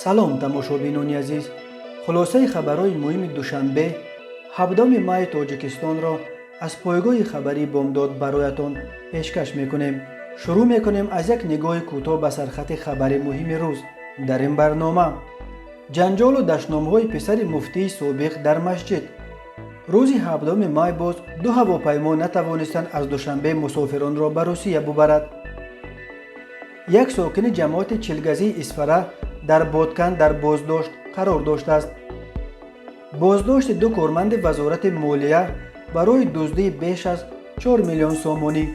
салом тамошобинони азиз, хулосаи хабарҳои муҳими душанбе 7 майи тоҷикистонро аз пойгоҳи хабарии бомдод бароятон пешкаш мекунем. шурӯъ мекунем аз як нигоҳи кӯтоҳ ба сархати хабари муҳими рӯз. дар ин барнома ҷанҷолу даштномаҳои писари муфтии собиқ дар масҷид. рӯзи 7 май боз ду ҳавопаймо натавонистанд аз душанбе мусофиронро ба русия бубарад. як сокини ҷамоати чилгазии Исфара дар Боткан дар боздошт қарор доштааст. боздошти ду корманди вазорати молия барои дуздии беш аз 4 миллион сомонӣ.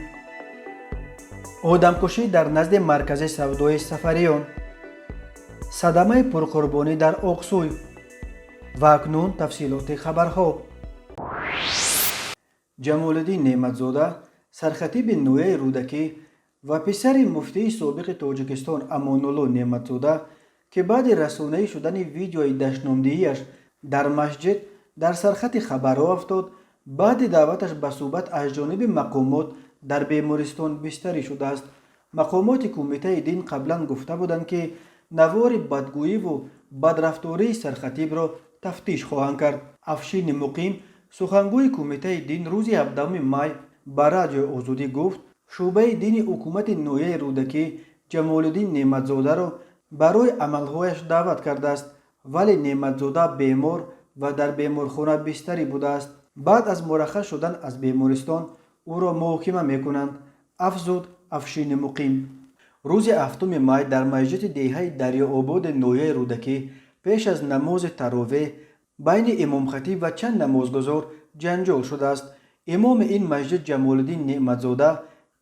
одамкушӣ дар назди маркази савдои Сафариён. садамаи пурқурбонӣ дар Оқсуй. ва акнун тафсилоти хабарҳо. ҷамолиддин Неъматзода, сархатиби ноҳияи рӯдакӣ ва писари муфтии собиқи Тоҷикистон Амонулло Неъматзода, ки баъди расонаӣ шудани видеои даштномдиҳиаш дар масҷид дар сархати хабарҳо афтод, баъди даъваташ ба суҳбат аз ҷониби мақомот дар бемористон бистарӣ шудааст. мақомоти кумитаи дин қаблан гуфта буданд, ки навори бадгӯиву бадрафтории сархатибро тафтиш хоҳанд кард. Афшини Муқим, сухангӯи кумитаи дин, рӯзи 7 май ба радиои Озодӣ гуфт, шуъбаи дини ҳукумати ноҳияи рӯдакӣ Ҷамолиддин Неъматзодаро барои амалҳояш даъват кардааст, вале Неъматзода бемор ва дар беморхона бистарӣ будааст. баъд аз мураххас шудан аз бемористон ӯро муҳокима мекунанд, афзуд Афшини Муқим. рӯзи 7 май дар масҷиди деҳаи Дарёободи ноҳияи рӯдакӣ пеш аз намози таровеҳ байни имомхатиб ва чанд намозгузор ҷанҷол шудааст. имоми ин масҷид Ҷамолиддин Неъматзода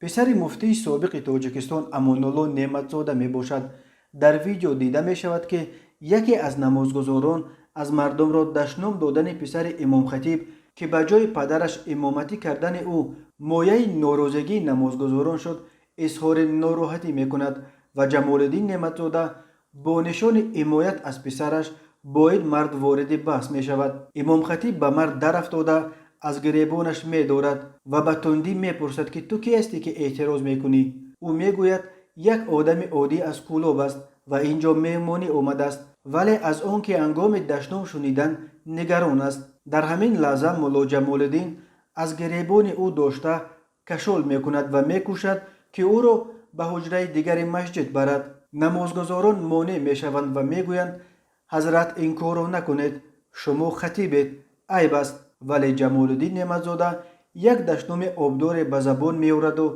писари муфтии собиқи Тоҷикистон Амонулло Неъматзода мебошад. дар видео дида мешавад, ки яке аз намозгузорон аз мардумро даштном додани писари имомхатиб, ки ба ҷои падараш имоматӣ кардани ӯ мояи норозигии намозгузорон шуд, изҳори нороҳатӣ мекунад ва Ҷамолиддин Неъматзода бо нишони ҳимоят аз писараш бо ин мард вориди баҳс мешавад. имомхатиб ба мард дарафтода аз гиребонаш медорад ва ба тундӣ мепурсад, ки ту ки ҳастӣ, ки эътироз мекунӣ. ӯ мегӯяд як одами оддӣ аз Кӯлоб аст ва ин ҷо меҳмонӣ омадааст, вале аз он ки ҳангоми даштном шунидан нигарон аст. дар ҳамин лаҳза мулло Ҷамолиддин аз гиребони ӯ дошта кашол мекунад ва мекӯшад, ки ӯро ба ҳуҷраи дигари масҷид барад. намозгузорон монеъ мешаванд ва мегӯянд, ҳазрат ин корро накунед, шумо хатибед, айб аст. вале Ҷамолиддин Неъматзода як даштноми обдоре ба забон меораду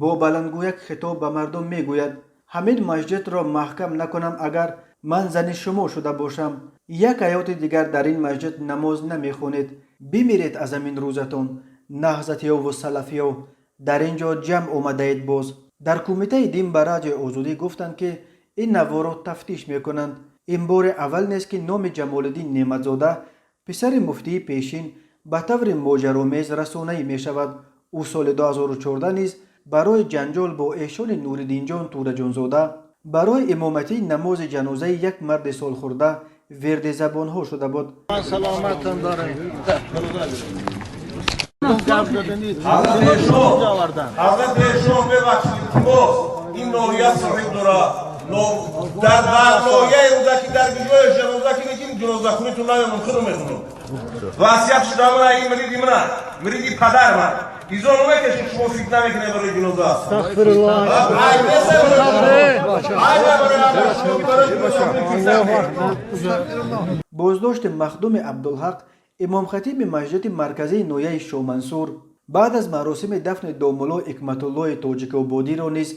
бо баландгӯяк хитоб ба мардум мегӯяд, ҳамин масҷидро маҳкам накунам агар ман зани шумо шуда бошам. як ҳаёти дигар дар ин масҷид намоз намехонед, бимиред аз ҳамин рӯзатон. наҳзатиёву салафиё дар ин ҷо ҷамъ омадаед. боз дар кумитаи дин ба радиои Озодӣ гуфтанд, ки ин наворо тафтиш мекунанд. ин бори аввал нест, ки номи Ҷамолиддин Неъматзода, писари муфтии пешин, ба таври моҷаромез расонаӣ мешавад. ӯ соли 2014 низ барои ҷанҷол бо эҳшони Нуриддинҷон Тураҷонзода барои имоматии намози ҷанозаи як марди солхӯрда вирди забонҳо шуда буд. саломатам дорем. ҳазрат эшон бебахшед, ки боз ин ноҳия соҳиб дора. дар барноҳияи рӯзакӣ дар биҷояш ҷанозакӣ мекин ҷанозахуниту намемон худо мехунам. васият шуда мана ин мириди мана, мириди падар ман. изон мекашед шумо фитна мекунед барои ҷаноза. Астағфируллоҳ. боздошти Махдуми Абдулҳақ, имомхатиби масҷиди марказии ноҳияи Шоҳмансур, баъд аз маросими дафни домулло Ҳикматуллои Тоҷикободиро низ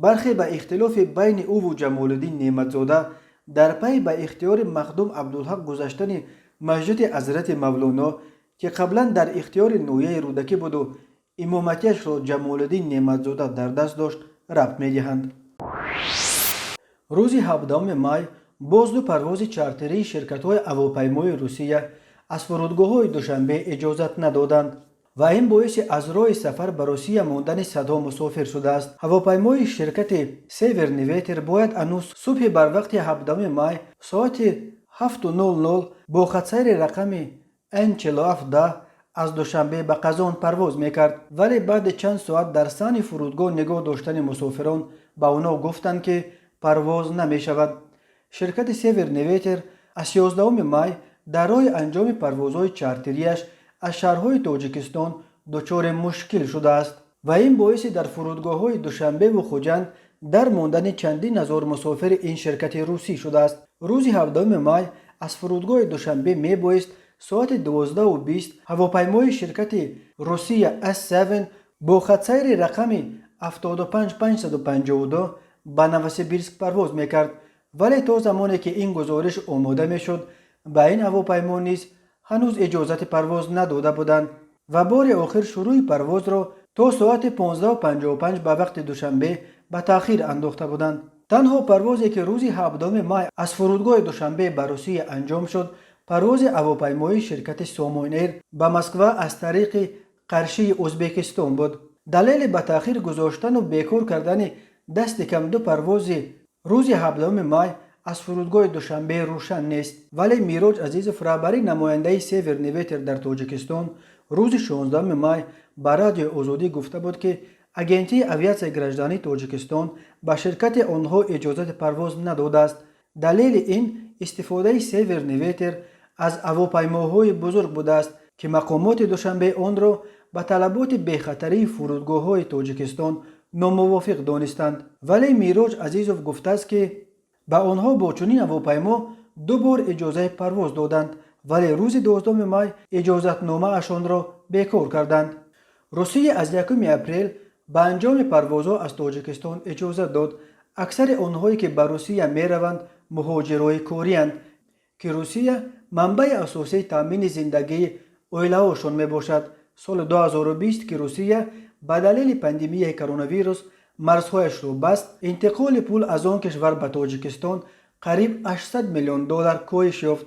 бархе ба ихтилофи байни ӯву Ҷамолиддин Неъматзода дар пай ба ихтиёри Махдум Абдулҳақ гузаштани масҷиди Ҳазрати Мавлоно, ки қаблан дар ихтиёри ноҳияи рӯдакӣ буду имоматиашро Ҷамолиддин Неъматзода дар даст дошт, рабт медиҳанд. рӯзи 7 май боз ду парвози чартерии ширкатҳои ҳавопаймои Русия аз фурудгоҳҳои Душанбе иҷозат надоданд ва ин боиси аз роҳи сафар ба Русия мондани садҳо мусофир шудааст. ҳавопаймои ширкати Северни Ветер бояд анӯз субҳи барвақти 7 май соати 7:00 бо хатсайри рақами N4710 аз Душанбе ба Қазон парвоз мекард, вале баъди чанд соат дар саҳни фурудгоҳ нигоҳ доштани мусофирон ба онҳо гуфтанд, ки парвоз намешавад. شرکت سیور نویتر از 11 مای در راه انجام پروازهای چارتریش از شهرهای تاجیکستان دچار مشکل شده است و این باعث در فرودگاه‌های دوشنبه و خوجند در ماندن چندین هزار مسافر این شرکت روسی شده است. روز 17 مای از فرودگاه دوشنبه می بایست ساعت 12:20 هواپیمای شرکت روسیه S7 با خطسیر رقم 75552 به نوسیبیرسک پرواز میکرد، ولی تا زمانی که این گزارش آماده میشد به این هواپیما نیز هنوز اجازت پرواز نداده بودند و بار آخر شروع پرواز را تا ساعت 15:55 به وقت دوشنبه به تأخیر انداخته بودند. تنها پروازی که روز 17 مای از فرودگاه دوشنبه به روسیه انجام شد پرواز هواپیمای شرکت ساموین ایر به مسکو از طریق قرشی ازبکستان بود. دلیل به تأخیر گذاشتن و بیکار کردن دست کم 2 پرواز روز 17 مای از فرودگاه دوشنبه روشن نیست، ولی میراج عزیزوف رهبری نماینده سیور نویتر در تاجیکستان روز 16 مای به رادیو آزادی گفته بود که اگنتی اویاسیای گرجدانی تاجیکستان به شرکت آنها اجازت پرواز نداده است. دلیل این استفاده سیور نویتر از هواپیماهای بزرگ بوده است که مقامات دوشنبه آن را به طلبات بی‌خطری فرودگاه‌های تاجیکستان ناموافق دانستند، ولی میراج عزیزوف گفته است که به آنها با چنین هواپیما 2 بار اجازه پرواز دادند، ولی روز 12 مای اجازت نامه اشان را بیکار کردند. روسیه از 1 اپریل به انجام پروازها از تاجیکستان اجازه داد. اکثر آنهایی که به روسیه می روند مهاجرای کاری اند که روسیه منبع اساسی تامین زندگی اویلهاشون می باشد. سال 2020 که روسیه به دلیل پاندمی کرونا ویروس مرزهایش را بست، انتقال پول از آن کشور به تاجیکستان قریب 800 میلیون دلار کاهش یافت.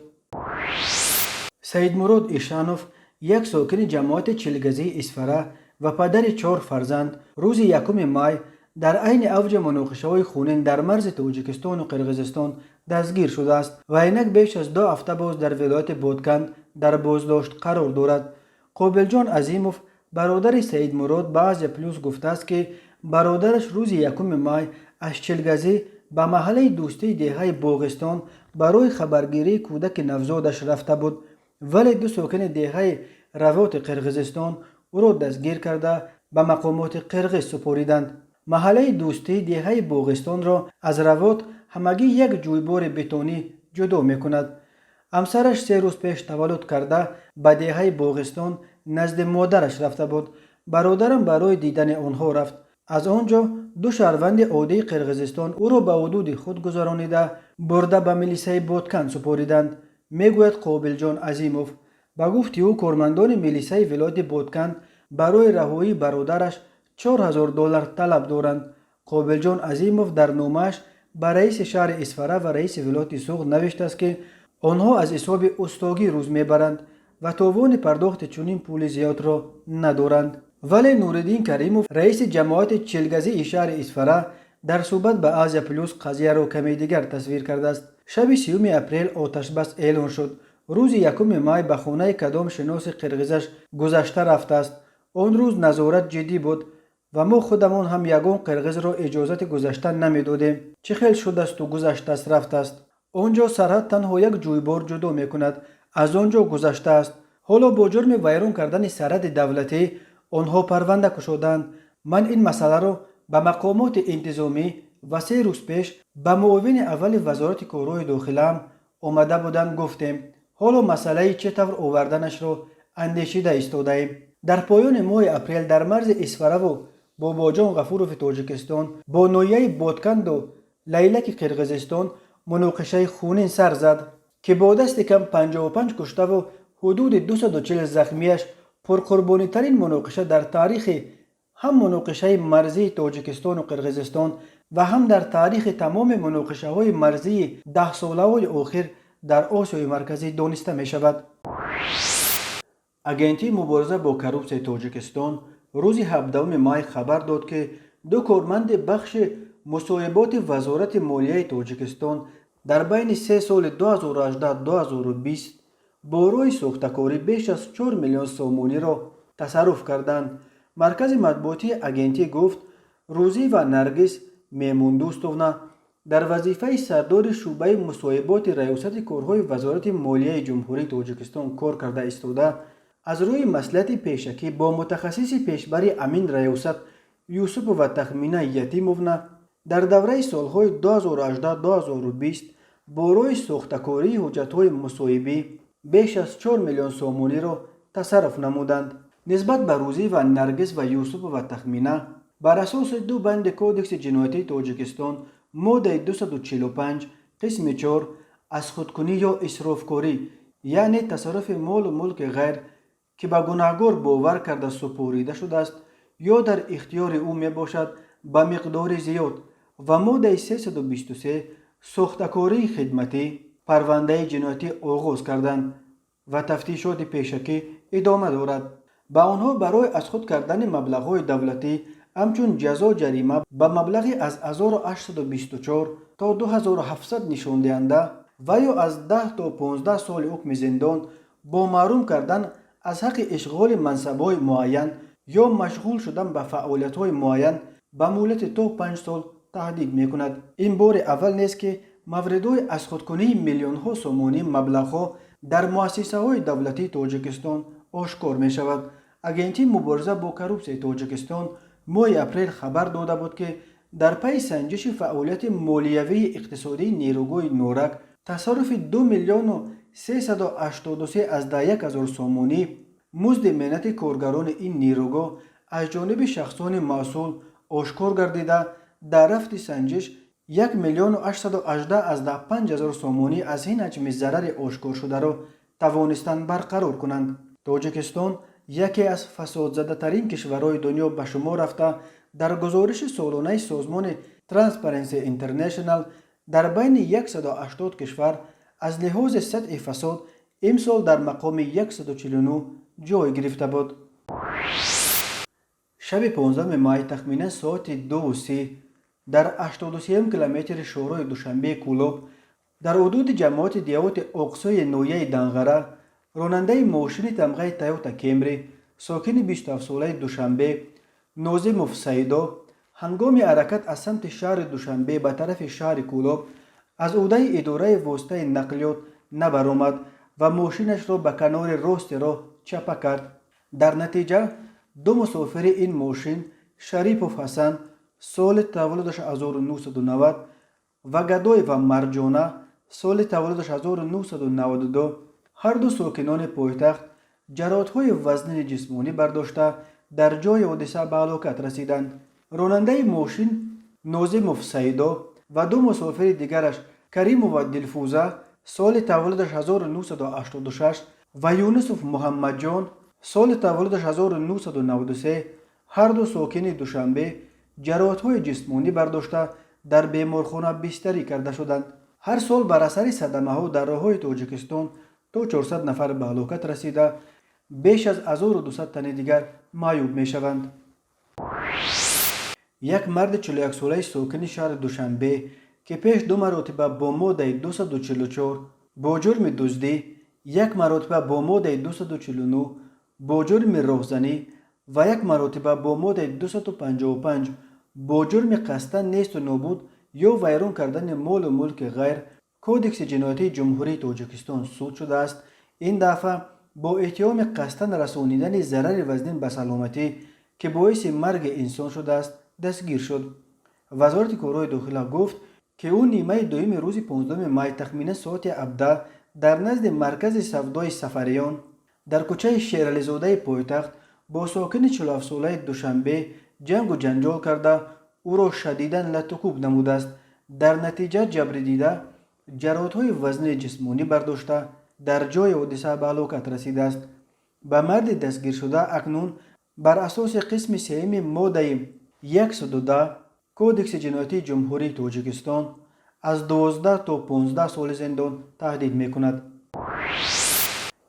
سید مراد ایشانوف، یک ساکن جماعت چلگزی اسفره و پدر 4 فرزند، روز 1 مای در عین اوج مناقشه‌های خونین در مرز تاجیکستان و قرقیزستان دستگیر شده است و اینک بیش از 2 هفته باز در ولایت بادکند در بازداشت قرار دارد. قابل جان عظیموف، برادر سید مراد، به آزیا پلوس گفته است که برادرش روز 1 مای از چلگزی به محله دوستی دهه باغستان برای خبرگیری کودک نوزادش رفته بود، ولی 2 ساکن دهه روات قرقیزستان او را دستگیر کرده به مقامات قرقیز سپاریدند. محله دوستی دهه باغستان را از روات همگی یک جویبار بتونی جدا می کند. همسرش 3 روز پیش تولد کرده به دهه باغستان نزد مادرش رفته بود. برادرم برای دیدن آنها رفت. از آنجا 2 شهروند عادی قرقیزستان او را به حدود خود گذرانیده برده به میلیسای بادکند سپاریدند. میگوید قابل جان عظیموف. به گفت او کارمندان میلیسای ولایت بادکند برای رهایی برادرش 4000 دلار طلب دارند. قابل جان عظیموف در نامش به رئیس شهر اسفره و رئیس ولایت سوغد نوشته است که آنها از حساب استاگی روز میبرند و توان پرداخت چنین پول زیاد را ندارند. ولی نورالدین کریموف، رئیس جماعت چلگزی شهر اسفره، در صحبت به آزیا پلوس قضیه را کمی دیگر تصویر کرده است. شب 30 اپریل آتش بس اعلان شد. روز 1 مای به خانه کدام شناس قرقیزش گذشته رفته است. آن روز نظارت جدی بود و ما خودمان هم یگان قرقیز را اجازت گذشتن نمیدادیم. چه خیل شده است و گذشته است رفته است. آنجا سرحد تنها یک جویبار جدا میکند، از آنجا گذشته است. حالا با جرم ویران کردن سرحد دولتی آنها پرونده کشودند. من این مسئله را به مقامات انتظامی و 3 روز پیش به معاون اول وزارت کارهای داخلم آمده بودند گفتیم. حالا مسئله چطور آوردنش را اندیشیده ایستاده ایم. در پایان ماه اپریل در مرز اسفره و باباجان غفوروف تاجیکستان با ناحیه بادکند و لیلک قرقیزستان مناقشه خونین سر زد که با دست کم 55 کشته و حدود 240 زخمیش پرقربانی ترین مناقشه در تاریخ هم مناقشه مرزی تاجیکستان و قرقیزستان و هم در تاریخ تمام مناقشه های مرزی 10 ساله های آخر در آسیای مرکزی دانسته می شود. اگنتی مبارزه با کروپسیون تاجیکستان روز 17 مای خبر داد که 2 کارمند بخش مصاحبات وزارت مالیه تاجیکستان در بین 3 سال 2018-2020 با روی ساختکاری بیش از 4 میلیون سومونی را تصرف کردند. مرکز مطبوعاتی اگنتی گفت روزی و نرگس میمون دوستونا در وظیفه سردار شعبه مصوبات ریاست کارهای وزارت مالیه جمهوری تاجیکستان کار کرده ایستاده، از روی مصلحت پیشکی با متخصص پیشبری امین ریاست یوسف و تخمینه یتیموف در دوره سالهای 2018-2020 با روی ساختکاری حجتهای مصوبی بیش از 4 میلیون سومانی را تصرف نمودند. نسبت به روزی و نرگس و یوسف و تخمینه بر اساس دو بند کودکس جنایتی تاجیکستان ماده 245 قسم 4 از خودکنی یا اسرافکاری یعنی تصرف مال و ملک غیر که به گناهکار باور کرده سپریده شده است یا در اختیار او می باشد به مقدار زیاد و ماده 323 ساختکاری خدمتی پرونده جنایتی آغاز کردند و تفتیشات پیشکی ادامه دارد. به آنها برای از خود کردن مبلغ‌های دولتی همچون جزا جریمه به مبلغی از 1824 تا 2700 نشان دهنده و یا از 10 تا 15 سال حکم زندان با محروم کردن از حق اشغال منصب‌های معین یا مشغول شدن به فعالیت‌های معین به مهلت تا 5 سال تهدید می‌کند. این بار اول نیست که موردهای از خودکنی میلیون‌ها سومانی مبلغ‌ها در مؤسسه‌های دولتی تاجیکستان آشکار می‌شود. اگنتی مبارزه با کروپسیون تاجیکستان ماه اپریل خبر داده بود که در پی سنجش فعالیت مالیوی اقتصادی نیروگاه نورک تصرف 2 میلیون و 383 از 10,000 سومانی مزد مهنت کارگران این نیروگاه از جانب شخصان مسئول آشکار گردیده در رفت سنجش 1 میلیون و 818 از 15,000 سومانی از این حجم ضرر آشکار شده را توانستند برقرار کنند. تاجیکستان یکی از فسادزده ترین کشورهای دنیا به شمار رفته در گزارش سالانه سازمان ترانسپرنسی اینترنشنال در بین 180 کشور از لحاظ سطح فساد امسال در مقام 149 جای گرفته بود. شب 15 مای تخمیناً ساعت 2:30 در 83 کیلومتر شورای دوشنبه کولوب در حدود جماعت دیوت اقصای نویه دنغره راننده ماشین تمغه تویوتا کمری ساکن 27 ساله دوشنبه ناظموف سیدا هنگام حرکت از سمت شهر دوشنبه به طرف شهر کولوب از عهده اداره واسطه نقلیات نبرآمد و ماشینش را به کنار راست راه چپه کرد. در نتیجه دو مسافر این ماشین شریف حسن سال تولدش 1990 و گدای و مرجانه سال تولدش 1992 هر دو ساکنان پایتخت جراحت‌های وزن جسمانی برداشته در جای حادثه به هلاکت رسیدند. راننده ماشین ناظموف سیدا و دو مسافر دیگرش کریم و دلفوزه سال تولدش 1986 و یونسوف محمد جان سال تولدش 1993 هر دو ساکن دوشنبه جراحت‌های جسمانی برداشته در بیمارخانه بستری کرده شدند. هر سال بر اثر صدمه‌ها در راه‌های تاجیکستان تا 400 نفر به هلاکت رسیده بیش از 1200 تن دیگر معیوب می شوند. یک مرد 41 ساله ساکن شهر دوشنبه که پیش 2 مرتبه با ماده 244 با جرم دزدی، 1 مرتبه با ماده 249 با جرم راهزنی و 1 مرتبه با ماده 255 با جرم قصداً نیست و نابود یا ویران کردن مال و ملک غیر کودکس جنایتی جمهوری تاجیکستان صادر شده است. این دفعه با اتهام قصداً رسانیدن ضرر وزنین به سلامتی که باعث مرگ انسان شده است دستگیر شد. وزارت کارهای داخله گفت که او نیمه دوم روز 15 مای تخمیناً ساعت 17 در نزد مرکز سودای سفریان در کوچه شیرعلیزاده پایتخت با ساکن 47 ساله دوشنبه جنگ و جنجال کرده او را شدیداً لط و کوب نموده است. در نتیجه جبر دیده جراحت‌های وزن جسمانی برداشته در جای حادثه به هلاکت رسیده است. به مرد دستگیر شده اکنون بر اساس قسم 3 ماده 110 کودکس جنایتی جمهوری تاجیکستان از 12 تا 15 سال زندان تهدید می‌کند.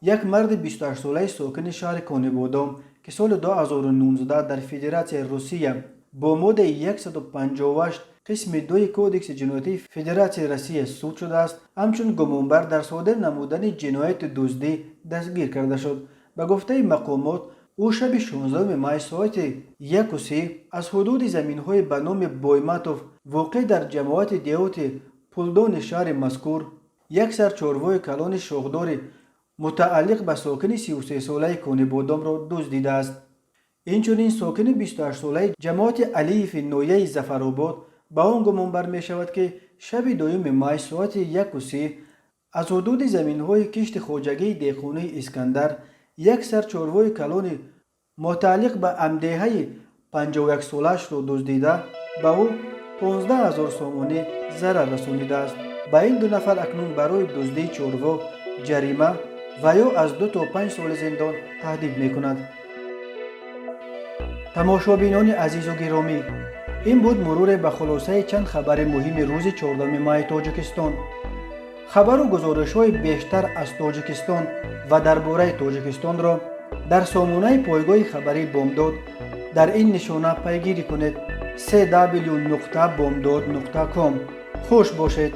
یک مرد 28 ساله ساکن شهر کانیبادام که سال 2019 در فدراسیون روسیه با ماده 158 قسم 2 کودکس جنایتی فدراسیون روسیه صادر شده است همچون گمانبر در صادر نمودن جنایت دزدی دستگیر کرده شد. به گفته مقامات او شب 16 مای ساعت 1:30 از حدود زمین‌های به نام بویماتوف واقع در جماعت دیوت پولدون شهر مذکور یک سر چاروای کلان شاخدار متعلق به ساکن 33 ساله کونی بادام را دزدیده است. اینچنین ساکن 28 ساله جماعت علیف نویه ظفرآباد به آن گمان بر می شود که شب 2 مای ساعت 1:30 از حدود زمین‌های کشت خواجگی دیخونه اسکندر یک سر چاروای کلان متعلق به امدهه 51 سالش را دزدیده به او 15,000 سامانی ضرر رسانیده است. به این 2 نفر اکنون برای دزدی چاروا جریمه و یا از 2 تا 5 سال زندان تهدید می کند. تماشابینان عزیز و گرامی، این بود مرور به خلاصه چند خبر مهم روز 14 مای تاجیکستان. خبر و گزارش های بیشتر از تاجیکستان و درباره تاجیکستان را در سامانه پایگاه خبری بامداد در این نشانه پیگیری کنید: www.bomdad.com. خوش باشید.